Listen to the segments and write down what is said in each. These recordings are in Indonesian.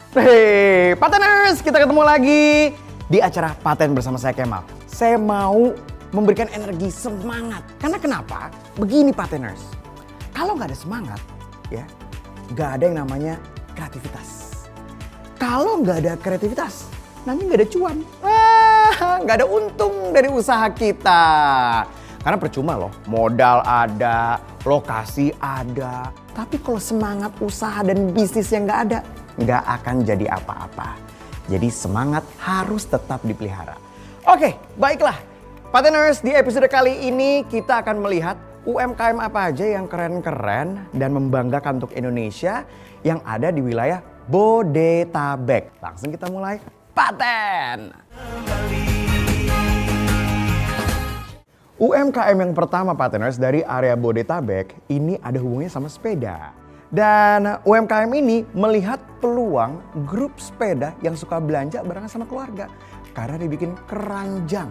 Hey, Pateners, kita ketemu lagi di acara Paten bersama saya Kemal. Saya mau memberikan energi semangat. Karena kenapa? Begini Pateners, kalau nggak ada semangat, ya nggak ada yang namanya kreativitas. Kalau nggak ada kreativitas, nanti nggak ada cuan. Nggak ada untung dari usaha kita. Karena percuma loh, modal ada, lokasi ada. Tapi kalau semangat usaha dan bisnis yang nggak ada, nggak akan jadi apa-apa. Jadi semangat harus tetap dipelihara. Oke, baiklah. Pateners, di episode kali ini kita akan melihat UMKM apa aja yang keren-keren dan membanggakan untuk Indonesia yang ada di wilayah Bodetabek. Langsung kita mulai Paten. UMKM yang pertama Pateners dari area Bodetabek ini ada hubungannya sama sepeda. Dan UMKM ini melihat peluang grup sepeda yang suka belanja barengan sama keluarga. Karena dibikin keranjang.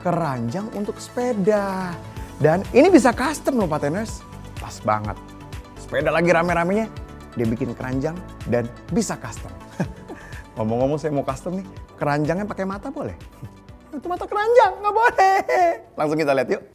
Keranjang untuk sepeda. Dan ini bisa custom loh Pateners. Pas banget. Sepeda lagi rame-ramenya, dia bikin keranjang dan bisa custom. Ngomong-ngomong saya mau custom nih, keranjangnya pakai mata boleh? Itu mata keranjang, nggak boleh. Langsung kita lihat yuk.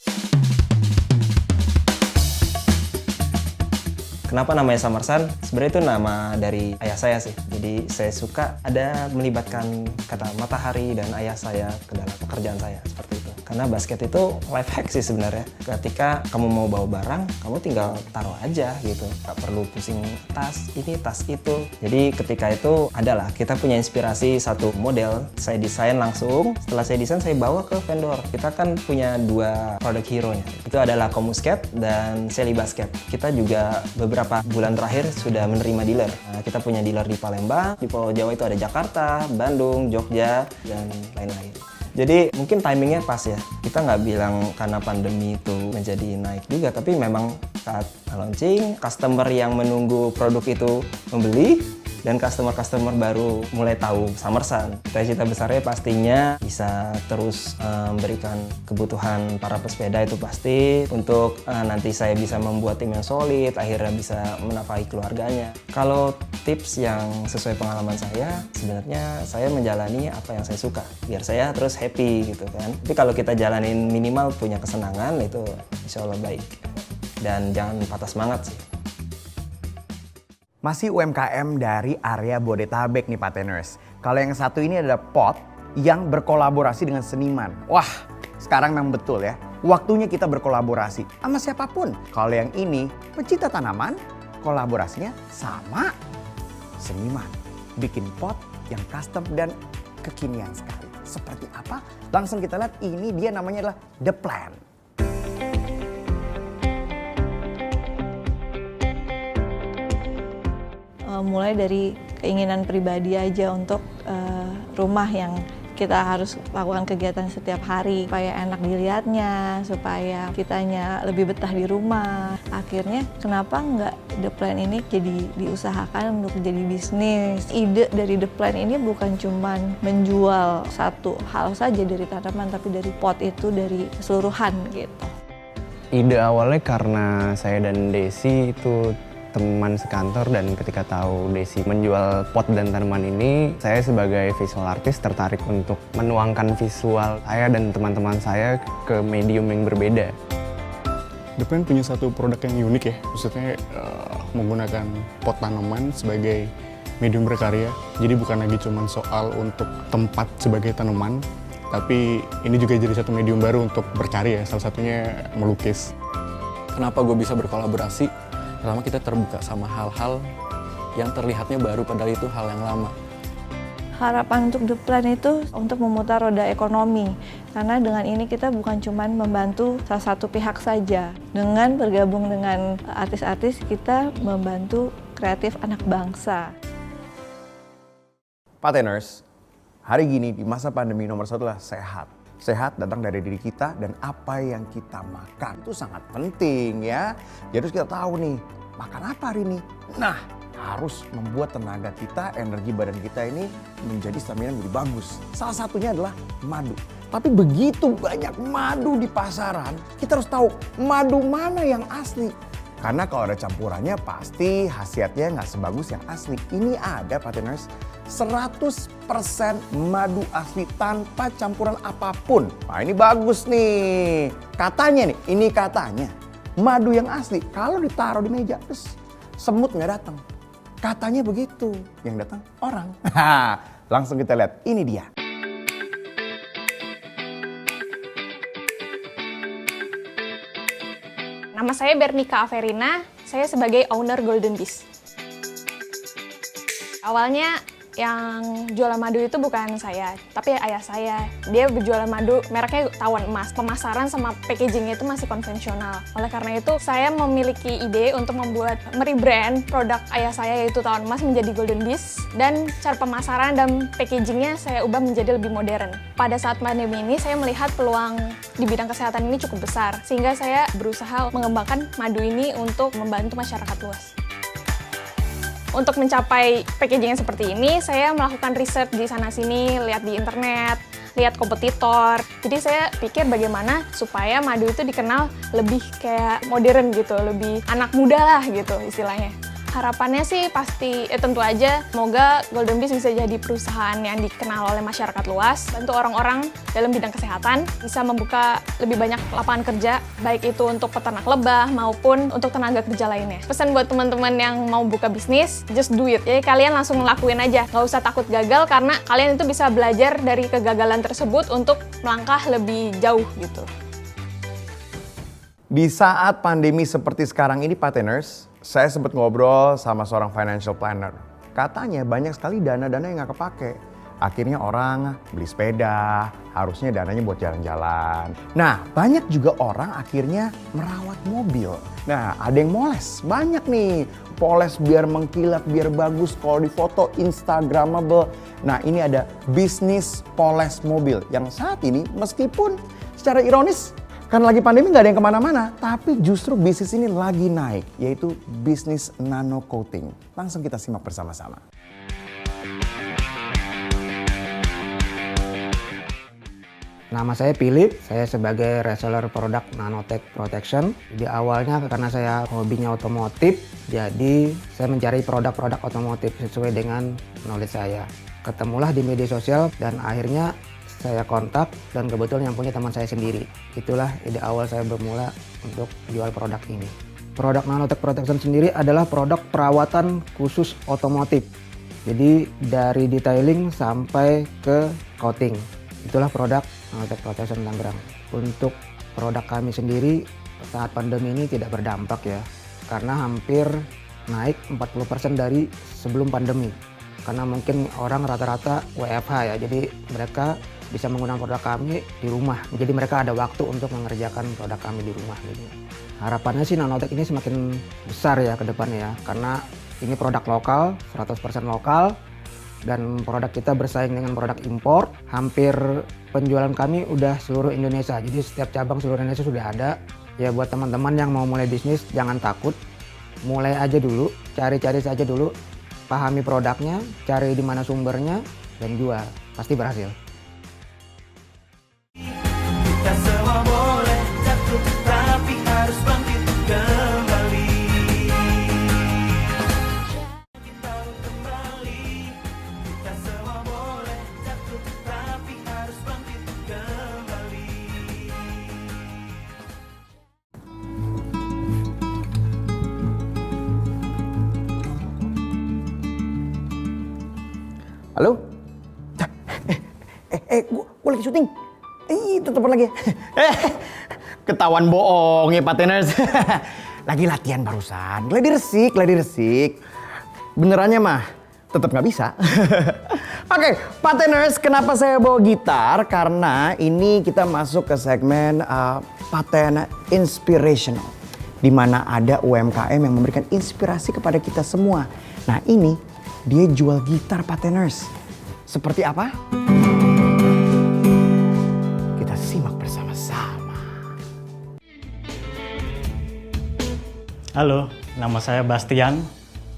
Kenapa namanya Samarsan? Sebenarnya itu nama dari ayah saya sih. Jadi saya suka ada melibatkan kata matahari dan ayah saya ke dalam pekerjaan saya seperti itu. Karena basket itu life hack sih sebenarnya. Ketika kamu mau bawa barang, kamu tinggal taruh aja gitu. Gak perlu pusing tas ini, tas itu. Jadi ketika itu adalah kita punya inspirasi satu model. Saya desain langsung. Setelah saya desain, saya bawa ke vendor. Kita kan punya dua produk hero-nya. Itu adalah Komuskate dan Sally Basket. Kita juga beberapa bulan terakhir sudah menerima dealer. Nah, kita punya dealer di Palembang, di Pulau Jawa itu ada Jakarta, Bandung, Jogja, dan lain-lain. Jadi mungkin timingnya pas ya. Kita nggak bilang karena pandemi itu menjadi naik juga, tapi memang saat launching, customer yang menunggu produk itu membeli, dan customer-customer baru mulai tahu Samarsan. Cita-cita besarnya pastinya bisa terus memberikan kebutuhan para pesepeda itu pasti. Untuk nanti saya bisa membuat tim yang solid, akhirnya bisa menafkahi keluarganya. Kalau tips yang sesuai pengalaman saya, sebenarnya saya menjalani apa yang saya suka. Biar saya terus happy gitu kan. Tapi kalau kita jalanin minimal punya kesenangan, itu insya Allah baik. Dan jangan patah semangat sih. Masih UMKM dari area Bodetabek nih Pateners. Kalau yang satu ini adalah pot yang berkolaborasi dengan seniman. Wah, sekarang memang betul ya. Waktunya kita berkolaborasi sama siapapun. Kalau yang ini pecinta tanaman, kolaborasinya sama seniman. Bikin pot yang custom dan kekinian sekali. Seperti apa? Langsung kita lihat, ini dia namanya adalah The Plan. Mulai dari keinginan pribadi aja untuk rumah yang kita harus lakukan kegiatan setiap hari supaya enak dilihatnya, supaya kitanya lebih betah di rumah. Akhirnya kenapa nggak The Plan ini jadi diusahakan untuk jadi bisnis. Ide dari The Plan ini bukan cuman menjual satu hal saja dari tanaman, tapi dari pot itu dari keseluruhan gitu. Ide awalnya karena saya dan Desi itu teman sekantor, dan ketika tahu Desi menjual pot dan tanaman ini, saya sebagai visual artist tertarik untuk menuangkan visual saya dan teman-teman saya ke medium yang berbeda. The Plan punya satu produk yang unik ya, maksudnya menggunakan pot tanaman sebagai medium berkarya. Jadi bukan lagi cuma soal untuk tempat sebagai tanaman, tapi ini juga jadi satu medium baru untuk berkarya, salah satunya melukis. Kenapa gue bisa berkolaborasi? Pertama, kita terbuka sama hal-hal yang terlihatnya baru padahal itu hal yang lama. Harapan untuk The Plan itu untuk memutar roda ekonomi. Karena dengan ini kita bukan cuma membantu salah satu pihak saja. Dengan bergabung dengan artis-artis, kita membantu kreatif anak bangsa. Pateners, hari gini di masa pandemi nomor satu adalah sehat. Sehat datang dari diri kita dan apa yang kita makan. Itu sangat penting ya. Jadi harus kita tahu nih, makan apa hari ini. Nah, harus membuat tenaga kita, energi badan kita ini menjadi stamina menjadi bagus. Salah satunya adalah madu. Tapi begitu banyak madu di pasaran, kita harus tahu madu mana yang asli. Karena kalau ada campurannya pasti khasiatnya nggak sebagus yang asli. Ini ada partners 100% madu asli tanpa campuran apapun. Nah ini bagus nih. Katanya nih, ini katanya. Madu yang asli kalau ditaruh di meja terus semut nggak datang. Katanya begitu, yang datang orang. Langsung kita lihat, ini dia. Nama saya Bernika Averina, saya sebagai owner Golden Bees. Awalnya yang jualan madu itu bukan saya, tapi ayah saya. Dia berjualan madu, mereknya Tawon Emas. Pemasaran sama packagingnya itu masih konvensional. Oleh karena itu, saya memiliki ide untuk merebrand produk ayah saya yaitu Tawon Emas menjadi Golden Bees. Dan cara pemasaran dan packagingnya saya ubah menjadi lebih modern. Pada saat pandemi ini, saya melihat peluang di bidang kesehatan ini cukup besar. Sehingga saya berusaha mengembangkan madu ini untuk membantu masyarakat luas. Untuk mencapai packaging yang seperti ini, saya melakukan riset di sana-sini, lihat di internet, lihat kompetitor. Jadi saya pikir bagaimana supaya madu itu dikenal lebih kayak modern gitu, lebih anak muda lah gitu istilahnya. Harapannya sih pasti, tentu aja semoga Golden Bees bisa jadi perusahaan yang dikenal oleh masyarakat luas, bantu orang-orang dalam bidang kesehatan, bisa membuka lebih banyak lapangan kerja, baik itu untuk peternak lebah maupun untuk tenaga kerja lainnya. Pesan buat teman-teman yang mau buka bisnis, just do it. Jadi kalian langsung ngelakuin aja, nggak usah takut gagal karena kalian itu bisa belajar dari kegagalan tersebut untuk melangkah lebih jauh gitu. Di saat pandemi seperti sekarang ini, partners, saya sempat ngobrol sama seorang financial planner. Katanya banyak sekali dana-dana yang nggak kepake. Akhirnya orang beli sepeda, harusnya dananya buat jalan-jalan. Nah, banyak juga orang akhirnya merawat mobil. Nah, ada yang moles, banyak nih. Poles biar mengkilat, biar bagus kalau di foto Instagramable. Nah, ini ada bisnis poles mobil yang saat ini meskipun secara ironis karena lagi pandemi nggak ada yang kemana-mana, tapi justru bisnis ini lagi naik, yaitu bisnis nano coating. Langsung kita simak bersama-sama. Nama saya Philip, saya sebagai reseller produk Nanotech Protection. Di awalnya karena saya hobinya otomotif, jadi saya mencari produk-produk otomotif sesuai dengan knowledge saya. Ketemulah di media sosial dan akhirnya saya kontak dan kebetulan yang punya teman saya sendiri. Itulah ide awal saya bermula untuk jual produk ini. Produk Nanotech Protection sendiri adalah produk perawatan khusus otomotif. Jadi dari detailing sampai ke coating. Itulah produk Nanotech Protection Tangerang. Untuk produk kami sendiri saat pandemi ini tidak berdampak ya. Karena hampir naik 40% dari sebelum pandemi. Karena mungkin orang rata-rata WFH ya, jadi mereka bisa menggunakan produk kami di rumah. Jadi mereka ada waktu untuk mengerjakan produk kami di rumah. Gitu. Harapannya sih Nanotech ini semakin besar ya ke depannya ya. Karena ini produk lokal, 100% lokal. Dan produk kita bersaing dengan produk impor. Hampir penjualan kami udah seluruh Indonesia. Jadi setiap cabang seluruh Indonesia sudah ada. Ya buat teman-teman yang mau mulai bisnis jangan takut. Mulai aja dulu, cari-cari saja dulu. Pahami produknya, cari di mana sumbernya, dan jual. Pasti berhasil. Kita semua boleh jatuh, tapi harus bangkit kembali. Kita kembali. Kita semua boleh jatuh, tapi harus bangkit kembali. Halo? Gue lagi syuting. Tutup lagi. Ketahuan bohong ya partners. Lagi latihan barusan. Gladi resik. Benerannya mah tetap nggak bisa. Oke, partners, kenapa saya bawa gitar? Karena ini kita masuk ke segmen paten inspirational, di mana ada UMKM yang memberikan inspirasi kepada kita semua. Nah ini dia jual gitar partners. Seperti apa? Kita simak bersama-sama. Halo, nama saya Bastian.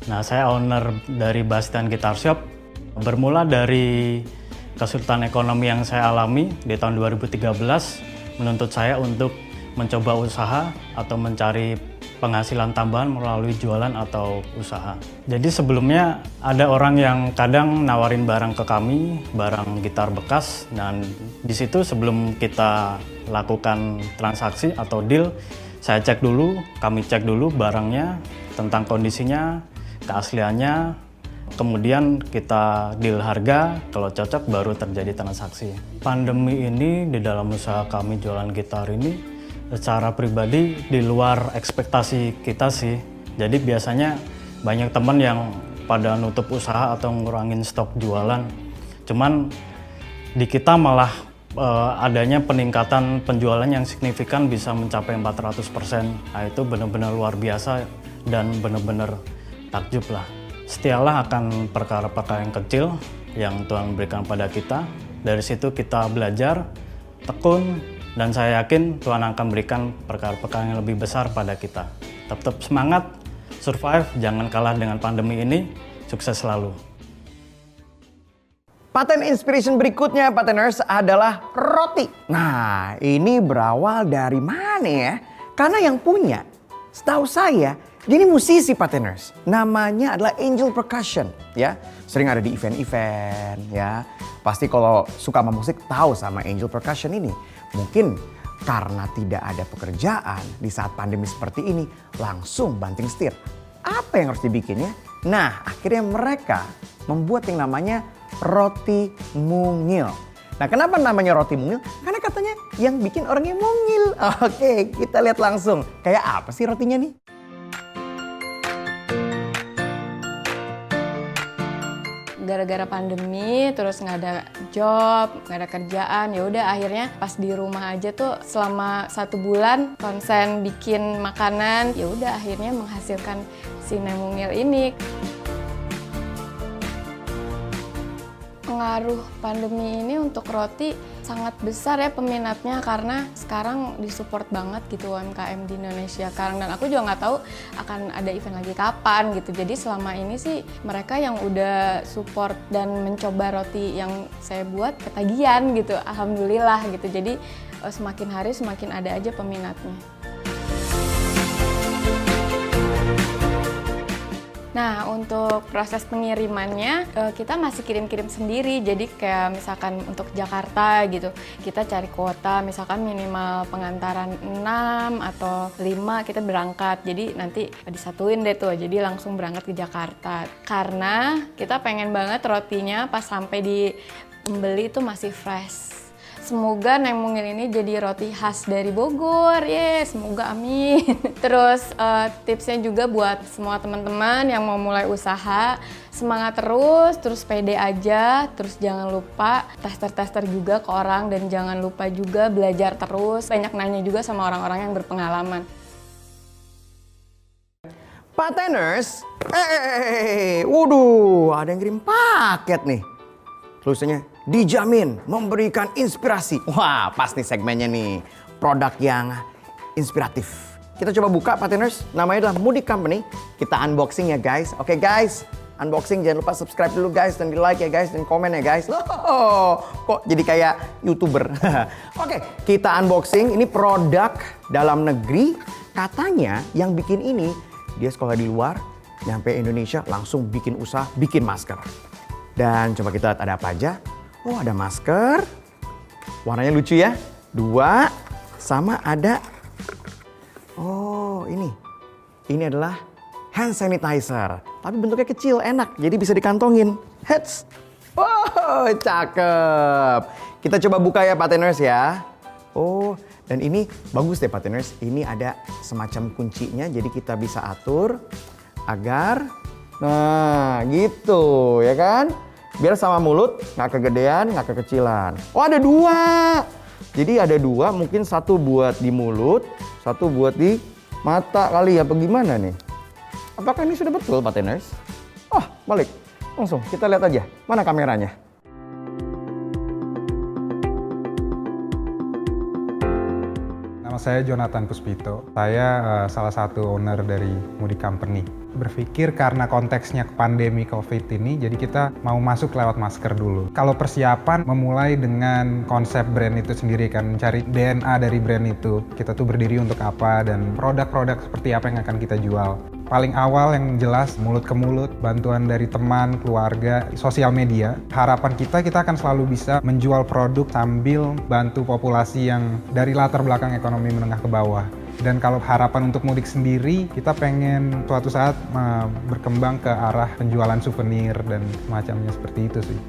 Nah, saya owner dari Bastian Guitar Shop. Bermula dari kesulitan ekonomi yang saya alami di tahun 2013, menuntut saya untuk mencoba usaha atau mencari penghasilan tambahan melalui jualan atau usaha. Jadi sebelumnya ada orang yang kadang nawarin barang ke kami, barang gitar bekas, dan di situ sebelum kita lakukan transaksi atau deal, kami cek dulu barangnya, tentang kondisinya, keasliannya, kemudian kita deal harga, kalau cocok baru terjadi transaksi. Pandemi ini di dalam usaha kami jualan gitar ini secara pribadi di luar ekspektasi kita sih. Jadi biasanya banyak teman yang pada nutup usaha atau ngurangin stok jualan. Cuman di kita malah adanya peningkatan penjualan yang signifikan bisa mencapai 400%. Nah itu benar-benar luar biasa dan benar-benar takjub lah. Setialah akan perkara-perkara yang kecil yang Tuhan berikan pada kita. Dari situ kita belajar, tekun, dan saya yakin Tuhan akan berikan perkara-perkara yang lebih besar pada kita. Tetap semangat, survive, jangan kalah dengan pandemi ini, sukses selalu. Paten inspiration berikutnya, Pateners, adalah roti. Nah, ini berawal dari mana ya? Karena yang punya, setahu saya, dia ini musisi, Pateners. Namanya adalah Angel Percussion, ya. Sering ada di event-event, ya. Pasti kalau suka sama musik tahu sama Angel Percussion ini. Mungkin karena tidak ada pekerjaan di saat pandemi seperti ini, langsung banting setir. Apa yang harus dibikinnya? Nah, akhirnya mereka membuat yang namanya roti mungil. Nah, kenapa namanya roti mungil? Karena katanya yang bikin orangnya mungil. Oke, kita lihat langsung. Kayak apa sih rotinya nih? Gara-gara pandemi, terus nggak ada job, nggak ada kerjaan, ya udah akhirnya pas di rumah aja tuh selama 1 bulan konsen bikin makanan, ya udah akhirnya menghasilkan si Nemungil ini. Pengaruh pandemi ini untuk roti sangat besar ya peminatnya, karena sekarang disupport banget gitu UMKM di Indonesia sekarang, dan aku juga nggak tahu akan ada event lagi kapan gitu. Jadi selama ini sih mereka yang udah support dan mencoba roti yang saya buat ketagihan gitu, alhamdulillah gitu. Jadi semakin hari semakin ada aja peminatnya. Nah, untuk proses pengirimannya, kita masih kirim-kirim sendiri. Jadi kayak misalkan untuk Jakarta gitu, kita cari kuota, misalkan minimal pengantaran 6 atau 5 kita berangkat. Jadi nanti disatuin deh tuh, jadi langsung berangkat ke Jakarta. Karena kita pengen banget rotinya pas sampai di pembeli itu masih fresh. Semoga Nemungil ini jadi roti khas dari Bogor, semoga amin. Terus tipsnya juga buat semua teman-teman yang mau mulai usaha, semangat terus pede aja, terus jangan lupa tester-tester juga ke orang, dan jangan lupa juga belajar terus, banyak nanya juga sama orang-orang yang berpengalaman. Pateners, waduh, ada yang kirim paket nih. Tulisannya dijamin memberikan inspirasi. Wah, pas nih segmennya nih. Produk yang inspiratif. Kita coba buka, Pateners. Namanya adalah Moody Company. Kita unboxing ya, guys. Oke, guys. Unboxing, jangan lupa subscribe dulu, guys. Dan di like ya, guys. Dan komen ya, guys. Loh, kok jadi kayak YouTuber. Oke, kita unboxing. Ini produk dalam negeri. Katanya yang bikin ini, dia sekolah di luar, nyampe Indonesia langsung bikin usaha, bikin masker. Dan coba kita lihat ada apa aja. Oh, ada masker. Warnanya lucu ya. 2. Sama ada. Oh, ini. Ini adalah hand sanitizer. Tapi bentuknya kecil, enak. Jadi bisa dikantongin. Heads. Wow, cakep. Kita coba buka ya, Pateners ya. Oh, dan ini bagus deh, Pateners. Ini ada semacam kuncinya. Jadi kita bisa atur agar, nah gitu ya kan. Biar sama mulut, nggak kegedean, nggak kekecilan. Oh, ada 2. Jadi ada 2, mungkin 1 buat di mulut, 1 buat di mata kali ya, apa gimana nih? Apakah ini sudah betul, Pateners? Oh, balik. Langsung, kita lihat aja. Mana kameranya? Nama saya Jonathan Puspito. Saya salah satu owner dari Moody Company. berpikir karena konteksnya pandemi COVID ini, jadi kita mau masuk lewat masker dulu. Kalau persiapan memulai dengan konsep brand itu sendiri kan, mencari DNA dari brand itu. Kita tuh berdiri untuk apa dan produk-produk seperti apa yang akan kita jual. Paling awal yang jelas mulut ke mulut, bantuan dari teman, keluarga, sosial media. Harapan kita akan selalu bisa menjual produk sambil bantu populasi yang dari latar belakang ekonomi menengah ke bawah. Dan kalau harapan untuk mudik sendiri, kita pengen suatu saat berkembang ke arah penjualan souvenir dan semacamnya seperti itu sih.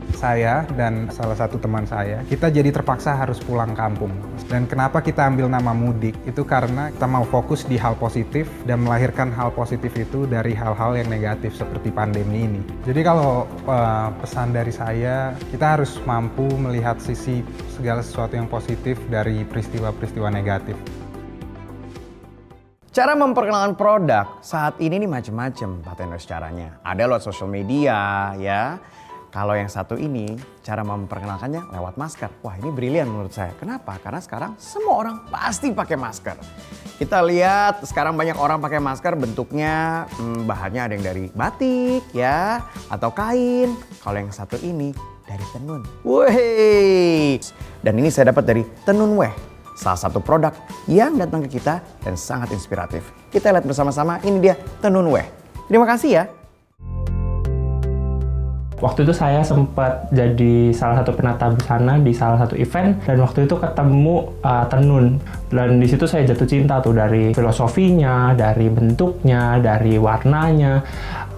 Saya dan salah satu teman saya, kita jadi terpaksa harus pulang kampung. Dan kenapa kita ambil nama mudik? Itu karena kita mau fokus di hal positif dan melahirkan hal positif itu dari hal-hal yang negatif seperti pandemi ini. Jadi kalau pesan dari saya, kita harus mampu melihat sisi segala sesuatu yang positif dari peristiwa-peristiwa negatif. Cara memperkenalkan produk saat ini nih macam-macam Pateners caranya. Ada lewat sosial media ya. Kalau yang satu ini, cara memperkenalkannya lewat masker. Wah, ini brilian menurut saya. Kenapa? Karena sekarang semua orang pasti pakai masker. Kita lihat sekarang banyak orang pakai masker, bentuknya bahannya ada yang dari batik ya, atau kain. Kalau yang satu ini dari tenun. Wih! Dan ini saya dapat dari Tenun Weh, salah satu produk yang datang ke kita dan sangat inspiratif. Kita lihat bersama-sama, ini dia Tenun Weh. Terima kasih ya. Waktu itu saya sempat jadi salah satu penata busana di salah satu event dan waktu itu ketemu tenun dan di situ saya jatuh cinta tuh dari filosofinya, dari bentuknya, dari warnanya.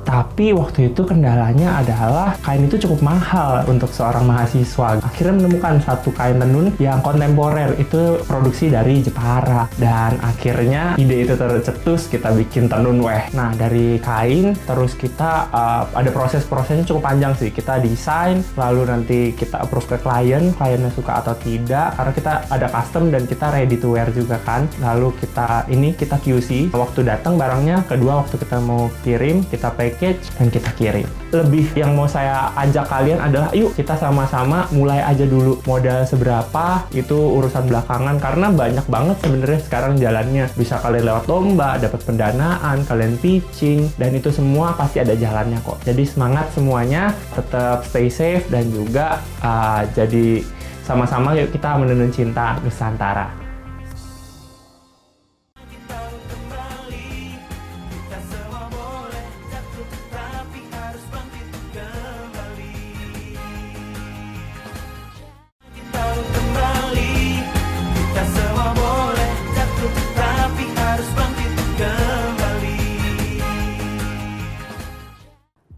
Tapi waktu itu kendalanya adalah kain itu cukup mahal untuk seorang mahasiswa. Akhirnya menemukan satu kain tenun yang kontemporer, itu produksi dari Jepara. Dan akhirnya ide itu tercetus, kita bikin Tenun Weh. Nah, dari kain terus kita ada proses-prosesnya cukup panjang sih. Kita desain, lalu nanti kita approve ke kliennya suka atau tidak. Karena kita ada custom dan kita ready to wear juga kan. Lalu kita QC. Waktu datang barangnya, kedua waktu kita mau kirim, kita package dan kita kirim. Lebih yang mau saya ajak kalian adalah yuk kita sama-sama mulai aja dulu. Modal seberapa itu urusan belakangan karena banyak banget sebenarnya sekarang jalannya. Bisa kalian lewat lomba, dapat pendanaan, kalian pitching dan itu semua pasti ada jalannya kok. Jadi semangat semuanya, tetap stay safe dan juga jadi sama-sama yuk kita menenun cinta Nusantara.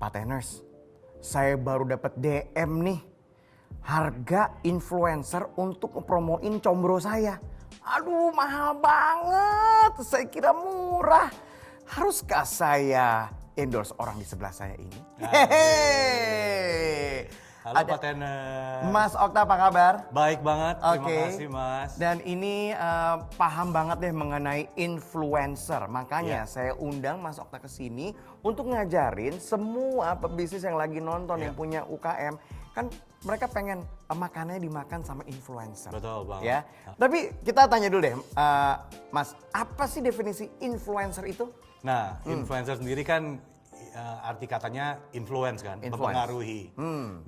Pateners, saya baru dapat DM nih. Harga influencer untuk ngepromoin combro saya. Aduh, mahal banget. Saya kira murah. Haruskah saya endorse orang di sebelah saya ini? Hehehe. Halo Pateners. Mas Okta, apa kabar? Baik banget, terima kasih Mas. Dan ini paham banget deh mengenai influencer. Makanya saya undang Mas Okta ke sini untuk ngajarin semua pebisnis yang lagi nonton yang punya UKM. Kan mereka pengen makanannya dimakan sama influencer. Betul banget. Ya. Tapi kita tanya dulu deh, Mas, apa sih definisi influencer itu? Nah, influencer sendiri kan arti katanya influence kan, mempengaruhi.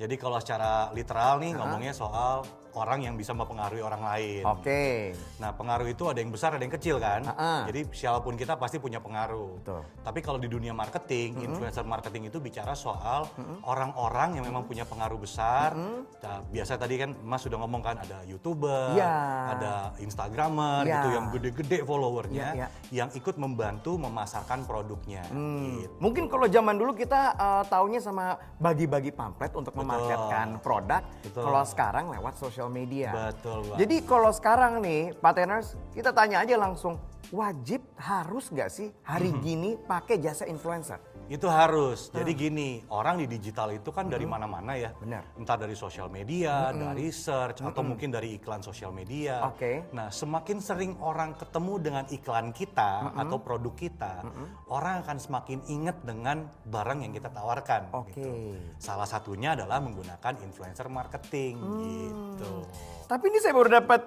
Jadi kalau secara literal nih ngomongnya soal orang yang bisa mempengaruhi orang lain. Oke. Nah, pengaruh itu ada yang besar, ada yang kecil kan. Jadi siapapun kita pasti punya pengaruh. Betul. Tapi kalau di dunia marketing, influencer marketing itu bicara soal orang-orang yang memang punya pengaruh besar. Nah, biasa tadi kan Mas sudah ngomong kan ada YouTuber, ada Instagramer gitu yang gede-gede followernya, yang ikut membantu memasarkan produknya. Gitu. Mungkin kalau zaman dulu kita taunya sama bagi-bagi pamflet untuk memarketkan produk. Kalau sekarang lewat sosial media. Betul banget. Jadi kalau sekarang nih, Pateners, kita tanya aja langsung, wajib harus nggak sih hari gini pakai jasa influencer? Itu harus. Jadi gini, orang di digital itu kan dari mana-mana ya. Benar. Entah dari sosial media, dari search, atau mungkin dari iklan sosial media. Oke. Nah, semakin sering orang ketemu dengan iklan kita atau produk kita, orang akan semakin ingat dengan barang yang kita tawarkan. Gitu. Salah satunya adalah menggunakan influencer marketing gitu. Tapi ini saya baru dapat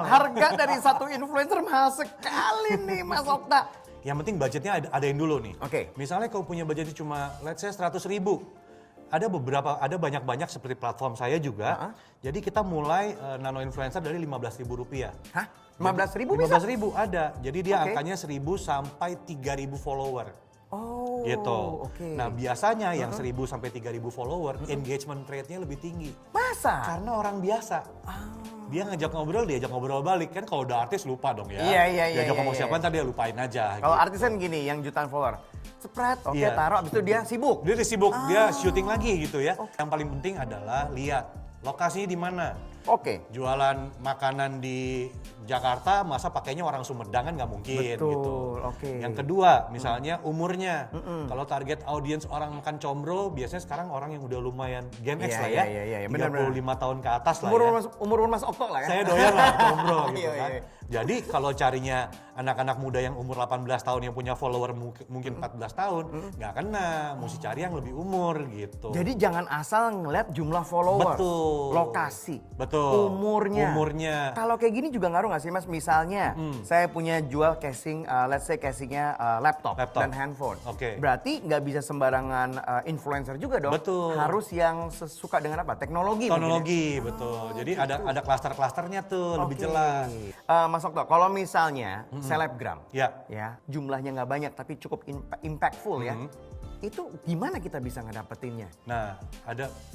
harga dari satu influencer mahal sekali nih, Mas Okta. Yang penting budgetnya adain dulu nih. Oke. Misalnya kalau punya budgetnya cuma let's say 100.000, ada banyak seperti platform saya juga. Jadi kita mulai nano influencer dari Rp15.000. Hah? 15.000 bisa? 15.000 ada. Jadi dia angkanya 1.000 sampai 3.000 follower. Oh, Gitu. oke. Nah biasanya yang 1.000 sampai 3.000 follower, engagement rate-nya lebih tinggi. Masa? Karena orang biasa. Dia ngajak ngobrol balik. Kan kalau udah artis lupa dong ya. Iya. Diajak ngomong siapa ntar dia lupain aja. Kalau gitu. artis kan gini, yang jutaan follower. Spread, oke, Iya. taruh, abis itu dia sibuk. Dia sibuk, dia syuting lagi gitu ya. Yang paling penting adalah lihat lokasinya di mana. Oke. Jualan makanan di Jakarta, masa pakainya orang Sumedang kan nggak mungkin Betul, gitu. oke. Yang kedua, misalnya umurnya. Kalau target audience orang makan combro, biasanya sekarang orang yang udah lumayan Gen X Iya, lah ya. iya, benar, 35 tahun ke atas lah Umur ya. umur Mas Okto lah ya. Saya doyan lah combro gitu Iya, kan. iya. Jadi kalau carinya anak-anak muda yang umur 18 tahun yang punya follower mungkin 14 tahun, nggak kena, mesti cari yang lebih umur gitu. Jadi jangan asal ngeliat jumlah follower. Betul. Lokasi. Betul. Umurnya. Kalau kayak gini juga ngaruh nggak sih Mas? Misalnya saya punya jual casing, let's say casingnya laptop dan handphone. Oke. Berarti nggak bisa sembarangan influencer juga dong. Betul. Harus yang suka dengan apa? Teknologi. mungkin ya? Teknologi, betul. Jadi ada klaster-klasternya tuh, lebih Oke. jelas. Mas Okto, kalau misalnya selebgram, Ya. jumlahnya nggak banyak tapi cukup impactful ya, itu gimana kita bisa ngedapetinnya? Nah,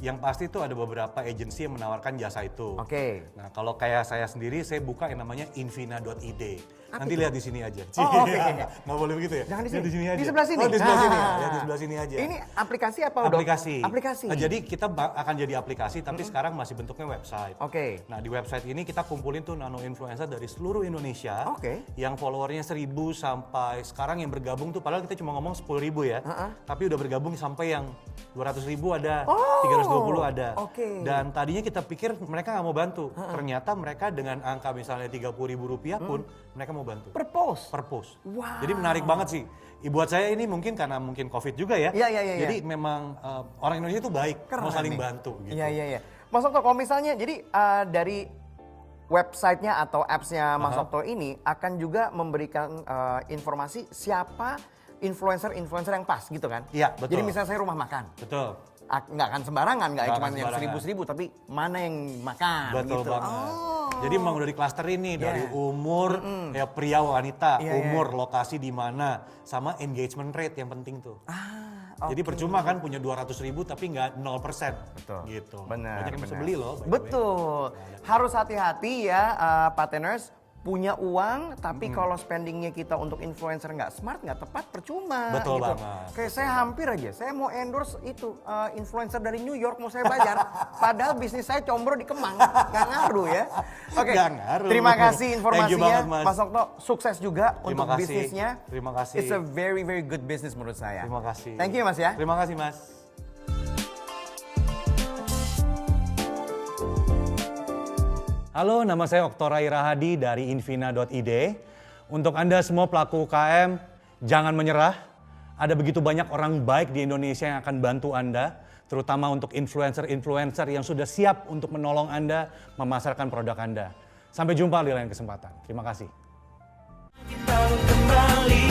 yang pasti itu ada beberapa agensi yang menawarkan jasa itu. Oke. Nah, kalau kayak saya sendiri, saya buka yang namanya invina.id. Apa Nanti itu? lihat di sini aja. Oh, oke. Nggak boleh begitu ya? Jangan di Lihat sini. aja. Di sebelah sini? Oh, di sebelah sini ya. Ah. Lihat di sebelah sini aja. Ini aplikasi apa udah? Aplikasi. Aplikasi. Nah, jadi kita akan jadi aplikasi, tapi sekarang masih bentuknya website. Oke. Nah, di website ini kita kumpulin tuh nano influencer dari seluruh Indonesia. Oke. Yang followernya 1.000 sampai sekarang yang bergabung tuh, padahal kita cuma ngomong 10.000 ya. Tapi udah bergabung sampai yang 200.000 ada, 320 ada. Oke. Dan tadinya kita pikir mereka nggak mau bantu. Ternyata mereka dengan angka misalnya Rp30.000 pun mereka mau bantu. Per post? Per post. Wow. Jadi menarik banget sih. Buat saya ini mungkin karena mungkin COVID juga ya. Iya. Jadi memang orang Indonesia itu baik, mau saling bantu gitu. Iya. Mas Okto, kalau misalnya jadi dari websitenya atau appsnya Mas Okto ini akan juga memberikan informasi siapa influencer yang pas gitu kan? Iya, betul. Jadi misalnya saya rumah makan. Betul. Nggak akan sembarangan, nggak Nggak cuma akan yang sembarangan. 1.000 tapi mana yang makan Betul gitu. banget. Jadi memang udah di cluster ini dari Yeah. umur, ya pria wanita, Iya, umur, lokasi di mana, sama engagement rate yang penting tuh. Jadi oke. percuma kan punya 200.000 tapi nggak 0%. Betul. Gitu. Benar. Banyak yang bisa benar. beli loh. by the way. Betul. Harus hati-hati ya partners. Punya uang, tapi kalau spendingnya kita untuk influencer nggak smart, nggak tepat, percuma. Betul gitu. banget. Kayak saya hampir aja, saya mau endorse itu influencer dari New York, mau saya bayar. Padahal bisnis saya combro di Kemang, nggak ngaruh ya. Oke, Nggak ngaruh. terima kasih Thank you informasinya, banget, Mas. Mas Okto. Sukses juga Terima untuk kasih. bisnisnya. Terima kasih. It's a very very good business menurut saya. Terima kasih. Thank you Mas ya. Terima kasih Mas. Halo, nama saya Oktora Irahadi dari invina.id. Untuk Anda semua pelaku UKM, jangan menyerah. Ada begitu banyak orang baik di Indonesia yang akan bantu Anda, terutama untuk influencer-influencer yang sudah siap untuk menolong Anda memasarkan produk Anda. Sampai jumpa di lain kesempatan. Terima kasih. Kita kembali,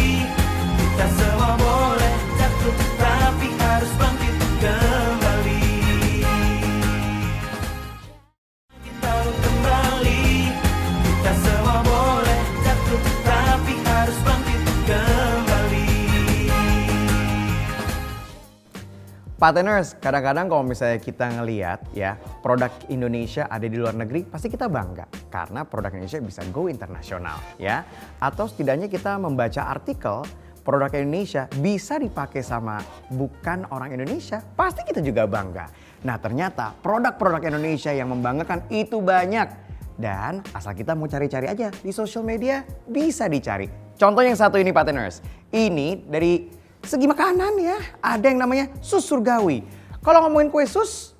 kita semua boleh jatuh, tapi harus bangkit kembali. Kita kembali, kita semua boleh jatuh, tapi harus bangkit kembali. Partners, kadang-kadang kalau misalnya kita ngelihat ya produk Indonesia ada di luar negeri, pasti kita bangga karena produk Indonesia bisa go internasional ya. Atau setidaknya kita membaca artikel produk Indonesia bisa dipakai sama bukan orang Indonesia, pasti kita juga bangga. Nah ternyata produk-produk Indonesia yang membanggakan itu banyak. Dan asal kita mau cari-cari aja di social media bisa dicari. Contoh yang satu ini partners, ini dari segi makanan ya, ada yang namanya sus surgawi. Kalau ngomongin kue sus,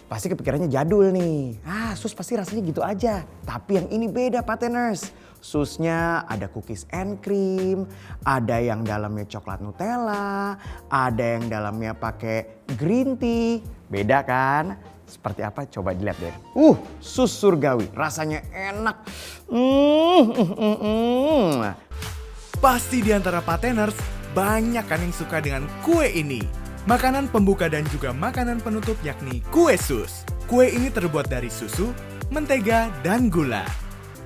pasti kepikirannya jadul nih. Sus pasti rasanya gitu aja. Tapi yang ini beda partners. Susnya ada cookies and cream, ada yang dalamnya coklat Nutella, ada yang dalamnya pakai green tea. Beda kan? Seperti apa? Coba dilihat deh. Sus surgawi, rasanya enak. Pasti di antara pateners, banyak kan yang suka dengan kue ini. Makanan pembuka dan juga makanan penutup yakni kue sus. Kue ini terbuat dari susu, mentega, dan gula.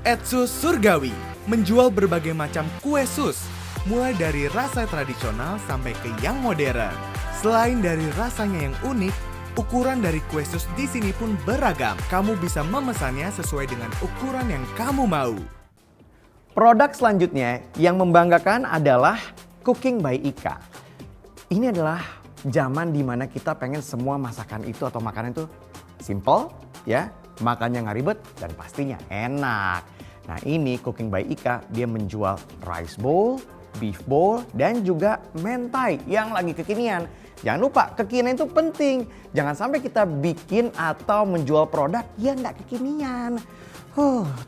Etsus Surgawi menjual berbagai macam kue sus, mulai dari rasa tradisional sampai ke yang modern. Selain dari rasanya yang unik, ukuran dari kue sus di sini pun beragam. Kamu bisa memesannya sesuai dengan ukuran yang kamu mau. Produk selanjutnya yang membanggakan adalah Cooking by Ika. Ini adalah zaman dimana kita pengen semua masakan itu atau makanan itu simple, ya, makannya nggak ribet dan pastinya enak. Nah ini Cooking by Ika, dia menjual rice bowl, beef bowl, dan juga mentai yang lagi kekinian. Jangan lupa, kekinian itu penting. Jangan sampai kita bikin atau menjual produk yang nggak kekinian.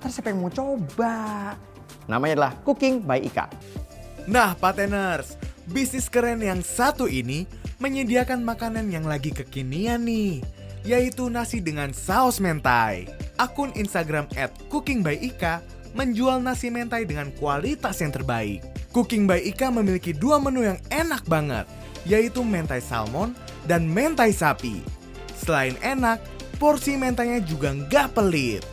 Terus siapa yang mau coba? Namanya adalah Cooking by Ika. Nah pateners, bisnis keren yang satu ini menyediakan makanan yang lagi kekinian nih, yaitu nasi dengan saus mentai. Akun Instagram @cookingbyika menjual nasi mentai dengan kualitas yang terbaik. Cooking by Ika memiliki 2 menu yang enak banget, yaitu mentai salmon dan mentai sapi. Selain enak, porsi mentainya juga nggak pelit.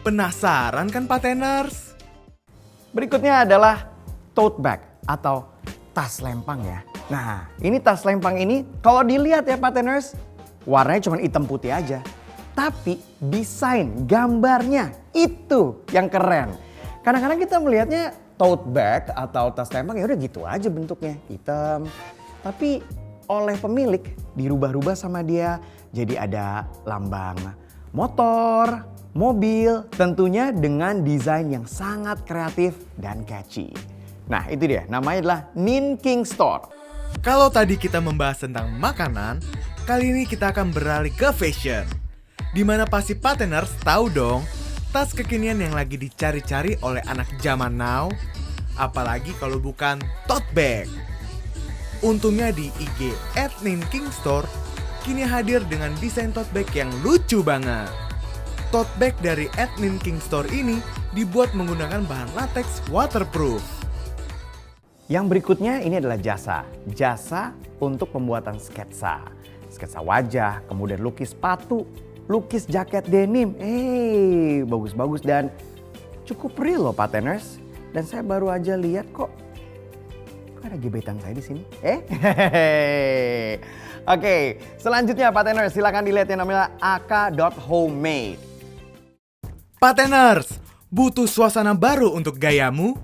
Penasaran kan pateners? Berikutnya adalah tote bag atau tas lempang ya. Nah ini tas lempang ini kalau dilihat ya pateners, warnanya cuma hitam putih aja. Tapi desain gambarnya itu yang keren. Kadang-kadang kita melihatnya tote bag atau tas lempang ya udah gitu aja bentuknya, hitam. Tapi oleh pemilik dirubah-rubah sama dia jadi ada lambang motor, mobil, tentunya dengan desain yang sangat kreatif dan catchy. Nah itu dia, namanya adalah Ninking Store. Kalau tadi kita membahas tentang makanan, kali ini kita akan beralih ke fashion. Dimana pasti pateners tahu dong, tas kekinian yang lagi dicari-cari oleh anak zaman now, apalagi kalau bukan tote bag. Untungnya di IG @ninkingstore kini hadir dengan desain tote bag yang lucu banget. Tote bag dari @ninkingstore ini dibuat menggunakan bahan latex waterproof. Yang berikutnya ini adalah jasa untuk pembuatan sketsa wajah, kemudian lukis sepatu, lukis jaket denim. Bagus-bagus dan cukup real loh pateners. Dan saya baru aja lihat kok ada gebetan saya di sini. Oke, selanjutnya pateners silakan dilihat yang namanya aka.homemade. Pateners, butuh suasana baru untuk gayamu?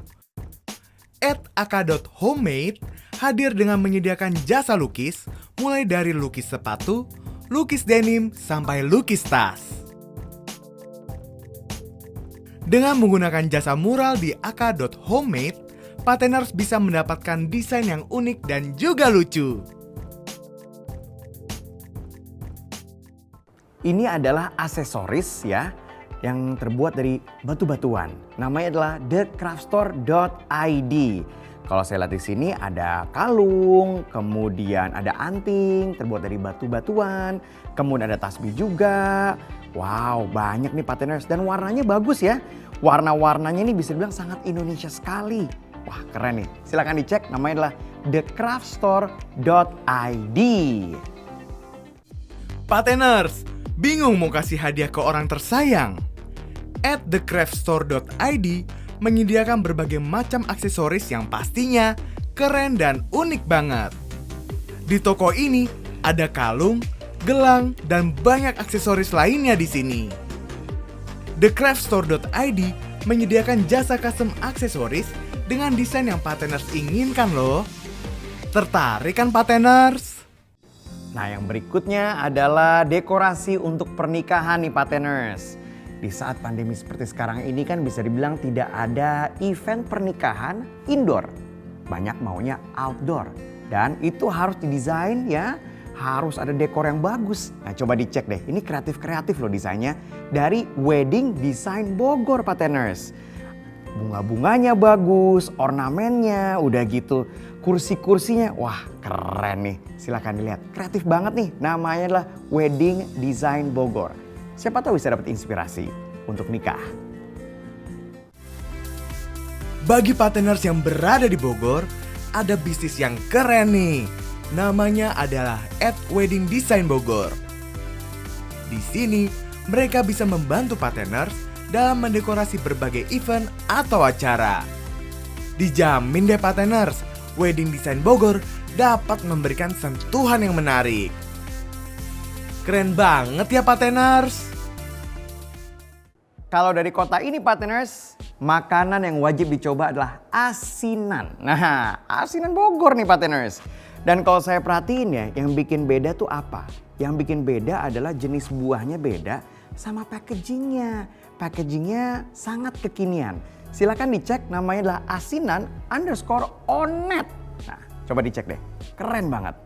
@aka.homemade hadir dengan menyediakan jasa lukis, mulai dari lukis sepatu, lukis denim, sampai lukis tas. Dengan menggunakan jasa mural di aka.homemade, pateners bisa mendapatkan desain yang unik dan juga lucu. Ini adalah aksesoris ya, yang terbuat dari batu-batuan. Namanya adalah thecraftstore.id. Kalau saya lihat di sini ada kalung, kemudian ada anting terbuat dari batu-batuan, kemudian ada tasbih juga. Wow, banyak nih pateners dan warnanya bagus ya. Warna-warnanya ini bisa dibilang sangat Indonesia sekali. Wah, keren nih. Silahkan dicek, namanya adalah thecraftstore.id. Pateners, bingung mau kasih hadiah ke orang tersayang? @thecraftstore.id menyediakan berbagai macam aksesoris yang pastinya keren dan unik banget. Di toko ini ada kalung, gelang, dan banyak aksesoris lainnya di sini. thecraftstore.id menyediakan jasa custom aksesoris dengan desain yang pateners inginkan loh. Tertarik kan pateners? Nah yang berikutnya adalah dekorasi untuk pernikahan nih pateners. Di saat pandemi seperti sekarang ini kan bisa dibilang tidak ada event pernikahan indoor. Banyak maunya outdoor. Dan itu harus didesain ya, harus ada dekor yang bagus. Nah coba dicek deh, ini kreatif-kreatif loh desainnya. Dari Wedding Design Bogor pateners. Bunga-bunganya bagus, ornamennya udah gitu. Kursi-kursinya, wah keren nih. Silahkan dilihat, kreatif banget nih. Namanya adalah Wedding Design Bogor. Siapa tahu bisa dapat inspirasi untuk nikah. Bagi pateners yang berada di Bogor, ada bisnis yang keren nih. Namanya adalah Wedding Design Bogor. Di sini, mereka bisa membantu pateners dalam mendekorasi berbagai event atau acara. Dijamin deh pateners, Wedding Design Bogor dapat memberikan sentuhan yang menarik. Keren banget ya pateners. Kalau dari kota ini pateners, makanan yang wajib dicoba adalah asinan. Nah, asinan Bogor nih pateners. Dan kalau saya perhatiin ya, yang bikin beda tuh apa? Yang bikin beda adalah jenis buahnya beda sama packagingnya. Packagingnya sangat kekinian. Silakan dicek, namanya adalah asinan_onet. Nah, coba dicek deh, keren banget.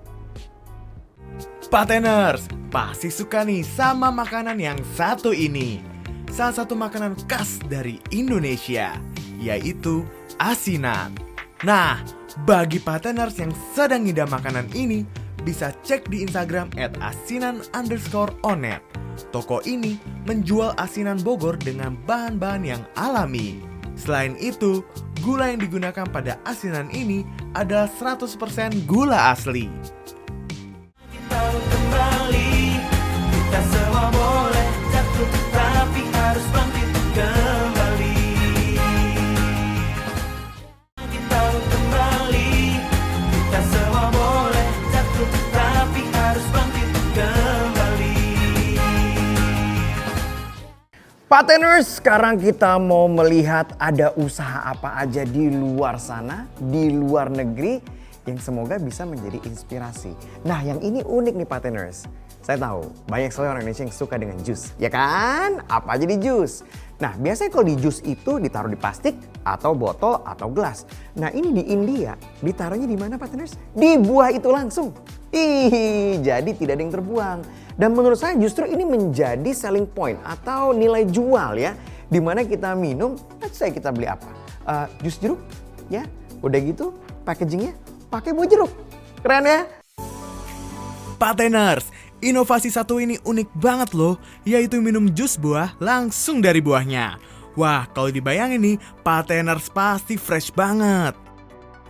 Pateners, pasti suka nih sama makanan yang satu ini. Salah satu makanan khas dari Indonesia, yaitu asinan. Nah, bagi pateners yang sedang ngidam makanan ini, bisa cek di Instagram @asinan_onet. Toko ini menjual asinan Bogor dengan bahan-bahan yang alami. Selain itu, gula yang digunakan pada asinan ini adalah 100% gula asli. Tahu kembali, kita semua boleh jatuh, tapi harus bangkit kembali. Tahu kembali, kita semua boleh jatuh, tapi harus bangkit kembali. Pateners, sekarang kita mau melihat ada usaha apa aja di luar sana, di luar negeri, yang semoga bisa menjadi inspirasi. Nah, yang ini unik nih pateners. Saya tahu banyak sekali orang Indonesia yang suka dengan jus, ya kan? Apa aja di jus? Nah, biasanya kalau di jus itu ditaruh di plastik atau botol atau gelas. Nah, ini di India ditaruhnya di mana pateners? Di buah itu langsung. Jadi tidak ada yang terbuang. Dan menurut saya justru ini menjadi selling point atau nilai jual ya. Dimana kita minum, saya kita beli apa? Jus jeruk, ya. Udah gitu packagingnya pakai buah jeruk. Keren ya? Pateners, inovasi satu ini unik banget loh, yaitu minum jus buah langsung dari buahnya. Wah, kalau dibayangin nih, pateners pasti fresh banget.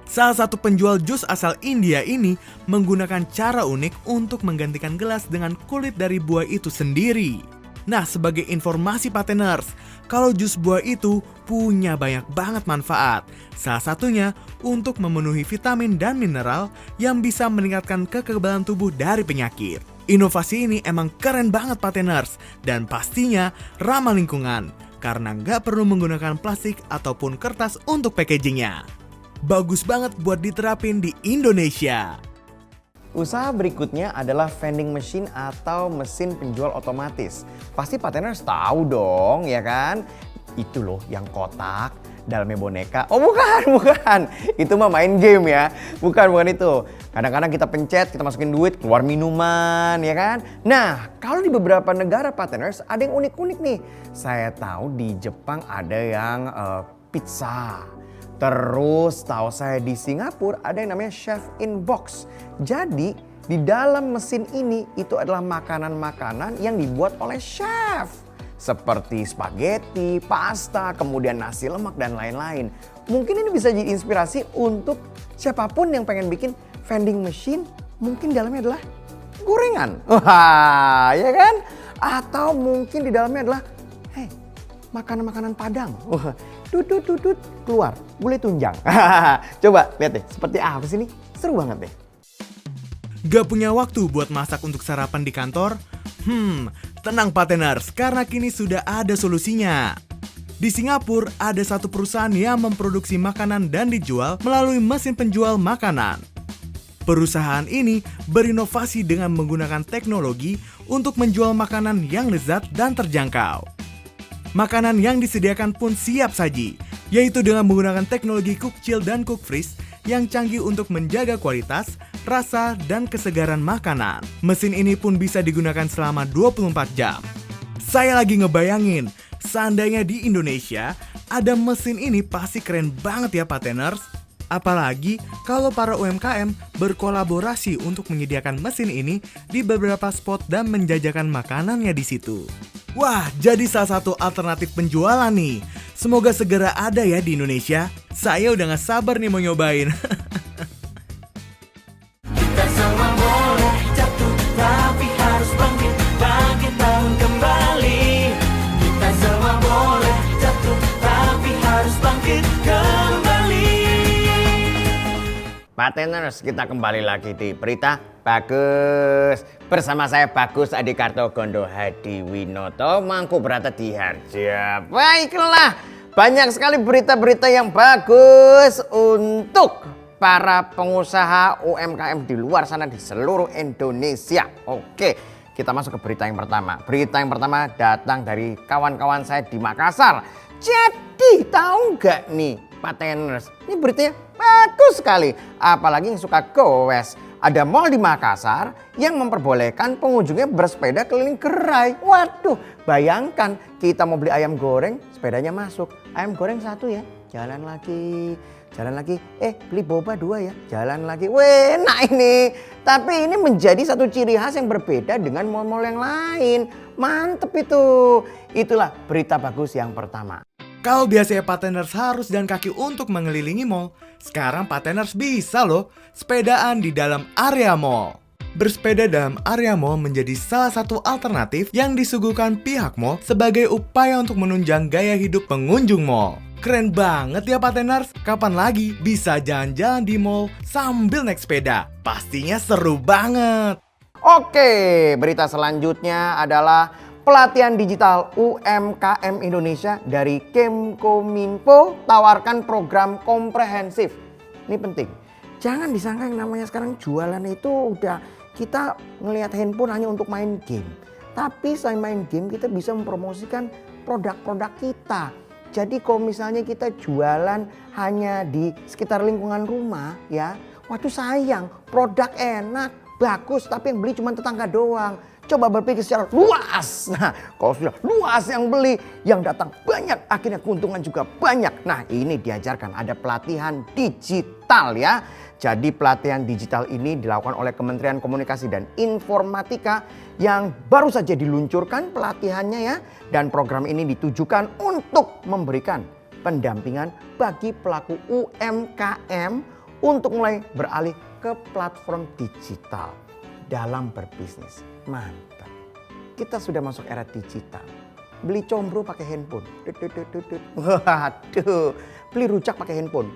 Salah satu penjual jus asal India ini menggunakan cara unik untuk menggantikan gelas dengan kulit dari buah itu sendiri. Nah, sebagai informasi pateners, kalau jus buah itu punya banyak banget manfaat. Salah satunya untuk memenuhi vitamin dan mineral yang bisa meningkatkan kekebalan tubuh dari penyakit. Inovasi ini emang keren banget pateners, dan pastinya ramah lingkungan karena nggak perlu menggunakan plastik ataupun kertas untuk packagingnya. Bagus banget buat diterapin di Indonesia. Usaha berikutnya adalah vending machine atau mesin penjual otomatis. Pasti pateners tahu dong, ya kan? Itu loh yang kotak, dalamnya boneka. Oh bukan. Itu mah main game ya. Bukan itu. Kadang-kadang kita pencet, kita masukin duit, keluar minuman, ya kan? Nah, kalau di beberapa negara pateners ada yang unik-unik nih. Saya tahu di Jepang ada yang pizza. Terus tahu saya di Singapura ada yang namanya chef in box. Jadi di dalam mesin ini itu adalah makanan-makanan yang dibuat oleh chef. Seperti spaghetti, pasta, kemudian nasi lemak dan lain-lain. Mungkin ini bisa jadi inspirasi untuk siapapun yang pengen bikin vending machine. Mungkin di dalamnya adalah gorengan. Wah, ya kan? Atau mungkin di dalamnya adalah makanan-makanan Padang. Tutut keluar gulai tunjang. Coba lihat deh, seperti apa sih ini? Seru banget deh. Gak punya waktu buat masak untuk sarapan di kantor? Tenang pateners, karena kini sudah ada solusinya. Di Singapura ada satu perusahaan yang memproduksi makanan dan dijual melalui mesin penjual makanan. Perusahaan ini berinovasi dengan menggunakan teknologi untuk menjual makanan yang lezat dan terjangkau. Makanan yang disediakan pun siap saji, yaitu dengan menggunakan teknologi cook chill dan cook freeze yang canggih untuk menjaga kualitas, rasa, dan kesegaran makanan. Mesin ini pun bisa digunakan selama 24 jam. Saya lagi ngebayangin, seandainya di Indonesia ada mesin ini pasti keren banget ya pateners. Apalagi kalau para UMKM berkolaborasi untuk menyediakan mesin ini di beberapa spot dan menjajakan makanannya di situ. Wah, jadi salah satu alternatif penjualan nih. Semoga segera ada ya di Indonesia. Saya udah gak sabar nih mau nyobain. Kita semua boleh jatuh, tapi harus bangkit, bangkit bangun kembali. Kita semua boleh jatuh, tapi harus bangkit kembali. Pateners, kita kembali lagi di Berita Bagus. Bersama saya Bagus Adikarto Gondo Hadiwinoto, Mangkubrata Diharjo. Baiklah, banyak sekali berita-berita yang bagus untuk para pengusaha UMKM di luar sana di seluruh Indonesia. Oke, kita masuk ke berita yang pertama. Berita yang pertama datang dari kawan-kawan saya di Makassar. Jadi tahu nggak nih Pateners, ini beritanya bagus sekali. Apalagi yang suka goes. Ada mall di Makassar yang memperbolehkan pengunjungnya bersepeda keliling gerai. Waduh, bayangkan kita mau beli ayam goreng, sepedanya masuk. Ayam goreng 1 ya, jalan lagi. Beli boba 2 ya, jalan lagi. Weh, enak ini. Tapi ini menjadi satu ciri khas yang berbeda dengan mall-mall yang lain. Mantep itu. Itulah berita bagus yang pertama. Kalau biasanya Pateners harus jalan kaki untuk mengelilingi mall, sekarang Pateners bisa loh sepedaan di dalam area mall. Bersepeda dalam area mall menjadi salah satu alternatif yang disuguhkan pihak mall sebagai upaya untuk menunjang gaya hidup pengunjung mall. Keren banget ya Pateners, kapan lagi bisa jalan-jalan di mall sambil naik sepeda? Pastinya seru banget. Oke, berita selanjutnya adalah pelatihan digital UMKM Indonesia dari Kemkominfo tawarkan program komprehensif. Ini penting. Jangan disangka yang namanya sekarang jualan itu udah kita ngelihat handphone hanya untuk main game. Tapi selain main game kita bisa mempromosikan produk-produk kita. Jadi kalau misalnya kita jualan hanya di sekitar lingkungan rumah ya, waduh sayang, produk enak, bagus tapi yang beli cuma tetangga doang. Coba berpikir secara luas. Nah, kalau sudah luas yang beli, yang datang banyak, akhirnya keuntungan juga banyak. Nah, ini diajarkan ada pelatihan digital ya. Jadi pelatihan digital ini dilakukan oleh Kementerian Komunikasi dan Informatika yang baru saja diluncurkan pelatihannya ya. Dan program ini ditujukan untuk memberikan pendampingan bagi pelaku UMKM untuk mulai beralih ke platform digital dalam berbisnis. Mantap. Kita sudah masuk era digital. Beli combro pakai handphone. Waduh. Beli rujak pakai handphone.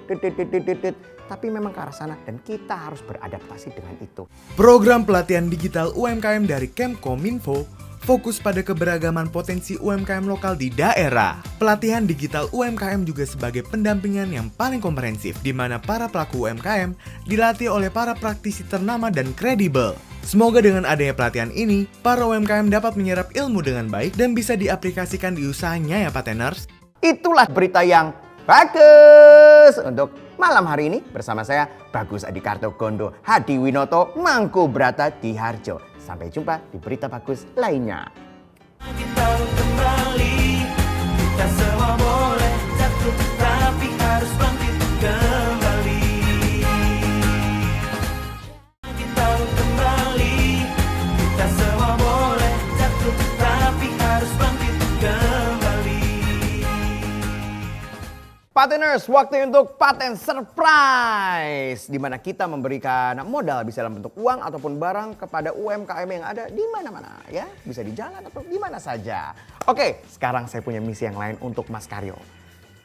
Tapi memang ke arah sana dan kita harus beradaptasi dengan itu. Program pelatihan digital UMKM dari Kemkominfo fokus pada keberagaman potensi UMKM lokal di daerah. Pelatihan digital UMKM juga sebagai pendampingan yang paling komprehensif di mana para pelaku UMKM dilatih oleh para praktisi ternama dan kredibel. Semoga dengan adanya pelatihan ini, para UMKM dapat menyerap ilmu dengan baik dan bisa diaplikasikan di usahanya ya Pateners. Itulah berita yang bagus untuk malam hari ini bersama saya Bagus Adikarto Gondo Hadiwinoto Mangkubrata Diharjo. Sampai jumpa di berita bagus lainnya. Kita kembali, kita semua boleh jatuh, tapi harus bangkit kembali. Kita kembali, kita semua boleh jatuh, tapi harus bangkit kembali. Pateners, waktu untuk Paten Surprise, di mana kita memberikan modal bisa dalam bentuk uang ataupun barang kepada UMKM yang ada di mana-mana ya, bisa di jalan atau di mana saja. Oke, sekarang saya punya misi yang lain untuk Mas Karyo.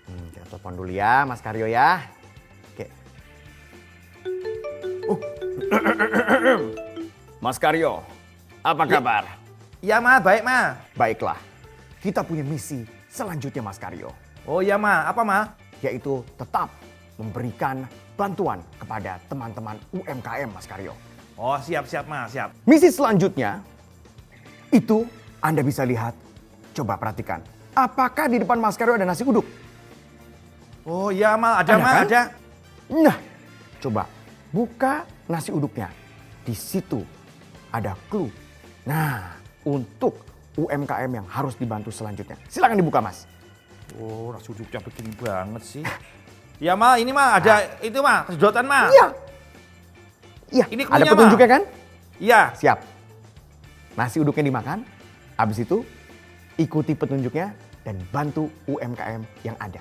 Kita telepon dulu ya, Mas Karyo ya. Oke. Mas Karyo, apa kabar? Ya Ma, baik Ma. Baiklah, kita punya misi selanjutnya Mas Karyo. Oh ya Ma, apa Ma? Yaitu tetap memberikan bantuan kepada teman-teman UMKM Mas Karyo. Oh siap Ma, siap. Misi selanjutnya itu Anda bisa lihat, coba perhatikan. Apakah di depan Mas Karyo ada nasi uduk? Oh iya Ma, ada Ma, kan? ada. Nah, coba buka nasi uduknya. Di situ ada clue. Nah, untuk UMKM yang harus dibantu selanjutnya. Silakan dibuka Mas. Oh, nasi uduknya begini banget sih. Ya Ma, ini Ma, ada itu Ma, sedotan Ma. Iya. Iya, ini ada cluenya, petunjuknya Ma. kan? Iya. Siap. Nasi uduknya dimakan, habis itu ikuti petunjuknya, dan bantu UMKM yang ada.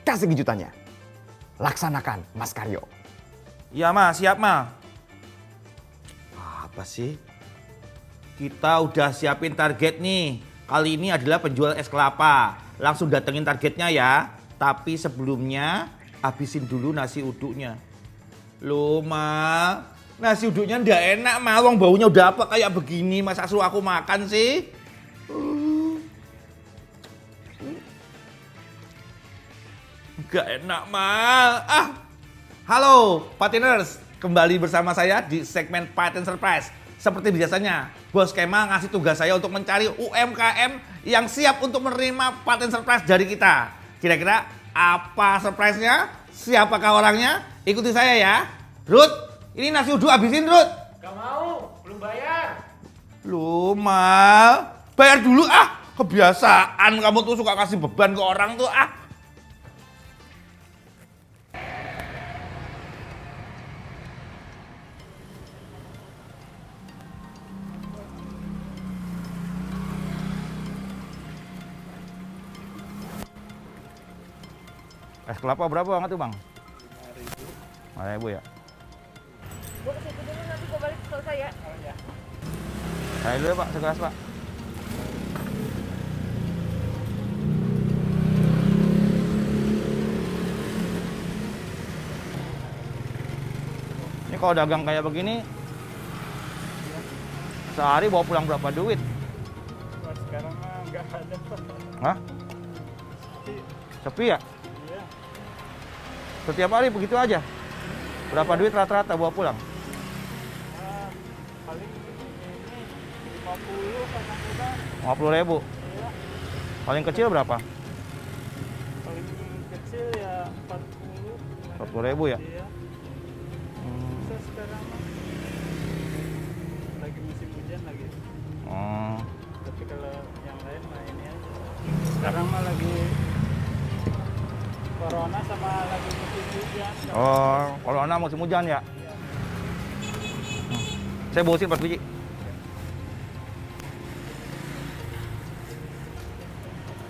Kasih kejutannya. Laksanakan, Mas Karyo. Iya, Ma, siap, Ma. Apa sih? Kita udah siapin target nih. Kali ini adalah penjual es kelapa. Langsung datengin targetnya ya. Tapi sebelumnya habisin dulu nasi uduknya. Loh, Ma, nasi uduknya ndak enak, Ma. Wong baunya udah apa kayak begini. Masa suruh aku makan sih? Nggak enak, Ma. Halo, Pateners. Kembali bersama saya di segmen Paten Surprise. Seperti biasanya, Bos Kema ngasih tugas saya untuk mencari UMKM yang siap untuk menerima Paten Surprise dari kita. Kira-kira apa surprise-nya? Siapakah orangnya? Ikuti saya ya. Ruth, ini nasi uduk habisin, Ruth. Gak mau, belum bayar. Loh, Ma. Bayar dulu, Kebiasaan kamu tuh suka kasih beban ke orang tuh, Es kelapa berapa banget tuh, Bang? 5.000 ya? Gue ke situ dulu, nanti gue balik selesai ya. Oh iya. Saya dulu ya, Pak, segelas, Pak. Ini kalau dagang kayak begini, sehari bawa pulang berapa duit? Sekarang mah nggak ada, Pak. Hah? Sepi ya? Iya. Setiap hari begitu aja? Berapa duit rata-rata bawa pulang? Paling ini 50 kadang-kadang. 50.000? Iya. Paling kecil berapa? Paling kecil ya 40. 40.000 ya? Iya. Bisa sekarang mah. Lagi musim hujan lagi. Oh. Tapi kalau yang lain mah ini aja. Sekarang mah lagi corona sama lagi musim hujan. Oh, corona musim hujan ya? Saya bosin 4 biji.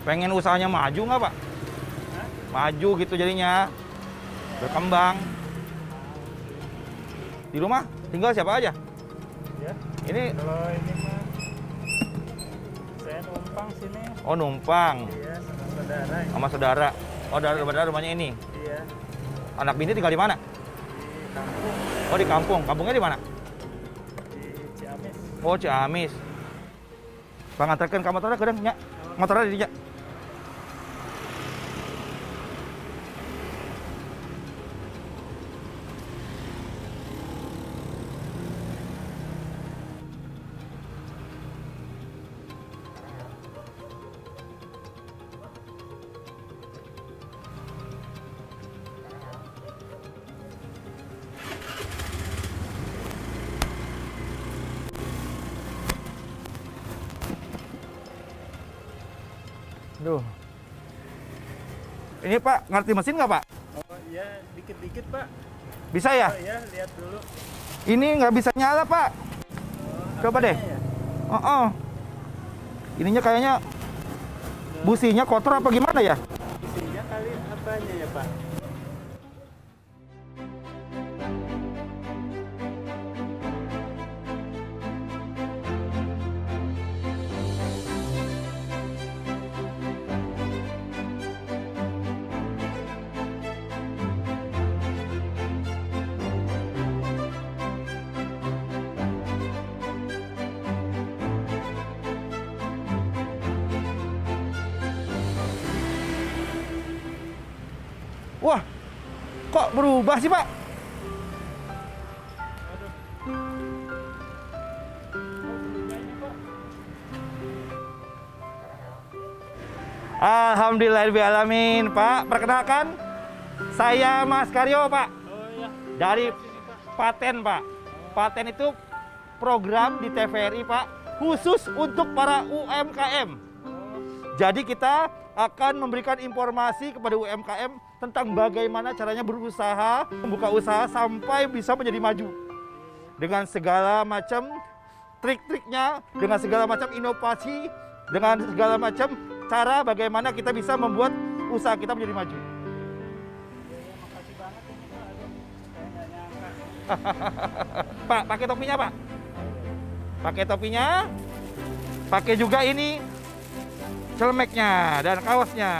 Pengen usahanya maju nggak, Pak? Maju gitu jadinya. Berkembang. Di rumah tinggal siapa aja? Ya. Ini Kalau ini mah saya numpang sini. oh numpang. Iya, sama saudara. Sama saudara. Oh, saudara rumahnya ini. Iya. Anak bini tinggal di mana? Di kampung. Oh, di kampung. Kampungnya di mana? Di Ciamis. Oh, Ciamis. Bang antarkan ke motornya kadang nya. Motornya di dia. Duh. Ini Pak, ngerti mesin nggak Pak? Oh iya, dikit-dikit Pak. Bisa ya? Oh iya, lihat dulu. Ini nggak bisa nyala Pak. Coba deh. Ya? Ininya kayaknya businya kotor apa gimana ya? Isinya kali apanya ya Pak? Wah, kok berubah sih Pak? Alhamdulillahirrahmanirrahim Pak, perkenalkan saya Mas Karyo Pak. Dari Paten Pak. Paten itu program di TVRI Pak, khusus untuk para UMKM. Jadi kita akan memberikan informasi kepada UMKM tentang bagaimana caranya berusaha, membuka usaha sampai bisa menjadi maju. Dengan segala macam trik-triknya, dengan segala macam inovasi, dengan segala macam cara bagaimana kita bisa membuat usaha kita menjadi maju. Pak, pakai topinya Pak. Pakai topinya. Pakai juga ini celmeknya dan kaosnya.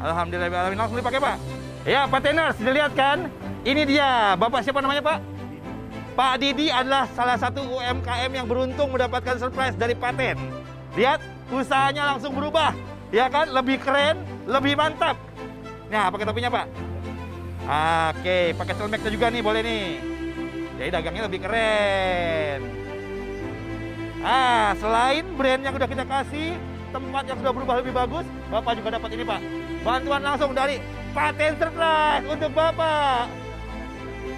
Alhamdulillah, langsung dipakai Pak. Ya, Pateners, dilihat kan? Ini dia, Bapak siapa namanya Pak? Pak Didi adalah salah satu UMKM yang beruntung mendapatkan surprise dari Paten. Lihat, usahanya langsung berubah. Ya kan? Lebih keren, lebih mantap. Nah, pakai topinya Pak. Oke, pakai celmeknya juga nih, boleh nih. Jadi dagangnya lebih keren. Selain brand yang udah kita kasih, tempat yang sudah berubah lebih bagus, Bapak juga dapat ini Pak. Bantuan langsung dari Paten Surprise untuk Bapak.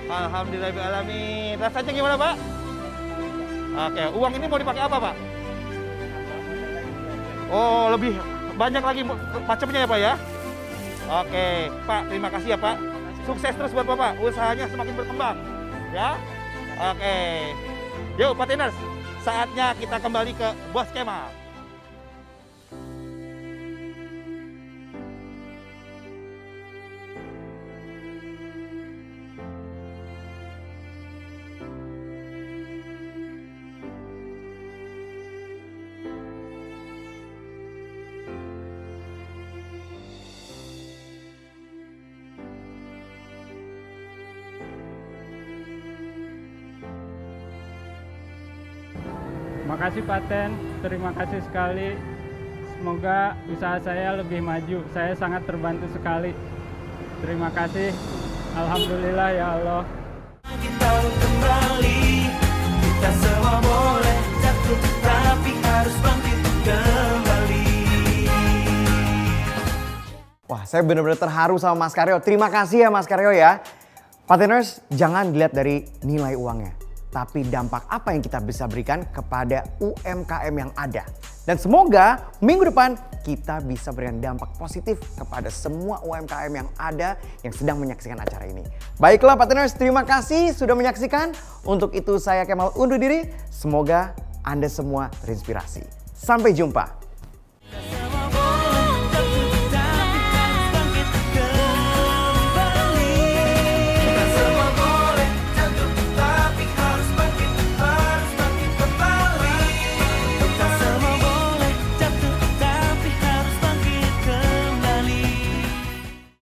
Alhamdulillahirrahmanirrahim. Rasanya gimana Pak? Oke, uang ini mau dipakai apa Pak? Oh, lebih banyak lagi macamnya ya Pak ya? Oke, Pak, terima kasih ya Pak. Sukses terus buat Bapak, usahanya semakin berkembang. Ya, oke. Yuk Pateners, saatnya kita kembali ke Bos Kemal. Makasih Paten, terima kasih sekali. Semoga usaha saya lebih maju. Saya sangat terbantu sekali. Terima kasih. Alhamdulillah ya Allah. Kita kembali, kita semua boleh jatuh, tapi harus bangkit kembali. Wah, saya benar-benar terharu sama Mas Karyo. Terima kasih ya Mas Karyo ya. Pateners, jangan dilihat dari nilai uangnya, tapi dampak apa yang kita bisa berikan kepada UMKM yang ada. Dan semoga minggu depan kita bisa berikan dampak positif kepada semua UMKM yang ada yang sedang menyaksikan acara ini. Baiklah Pateners, terima kasih sudah menyaksikan. Untuk itu saya Kemal undur diri. Semoga Anda semua terinspirasi. Sampai jumpa.